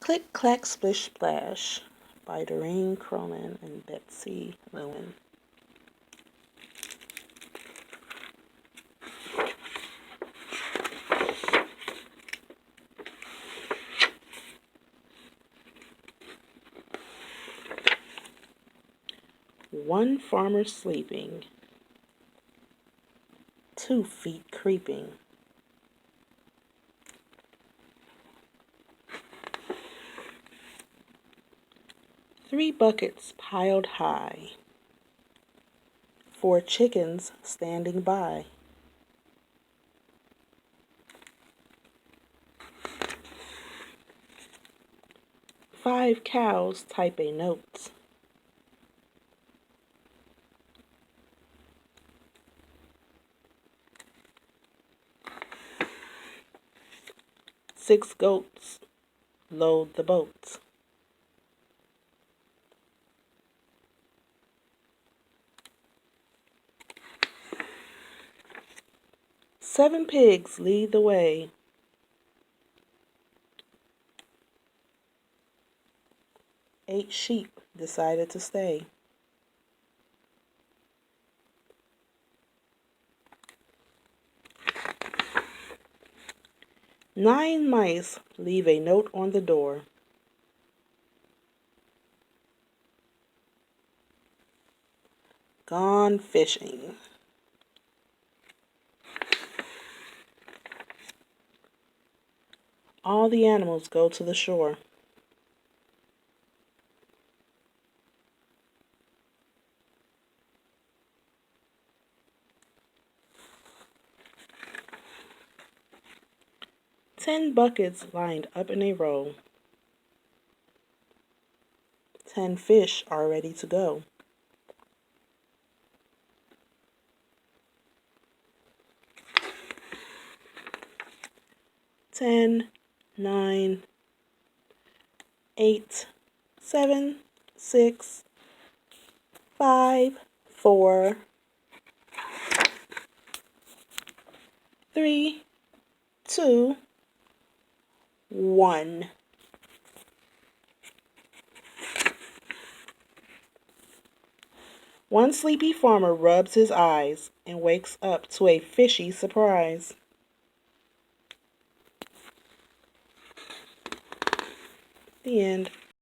Click, Clack, Splish, Splash by Doreen, Cronin, and Betsy, Lewin. One farmer sleeping, 2 feet creeping. Three buckets piled high, 4 chickens standing by. Five cows type a note. Six goats load the boat. Seven pigs lead the way. 8 sheep decided to stay. 9 mice leave a note on the door. Gone fishing. All the animals go to the shore. 10 buckets lined up in a row. 10 fish are ready to go. 10, 9, 8, 7, 6, 5, 4, 3, 2, 1. One sleepy farmer rubs his eyes and wakes up to a fishy surprise. The end.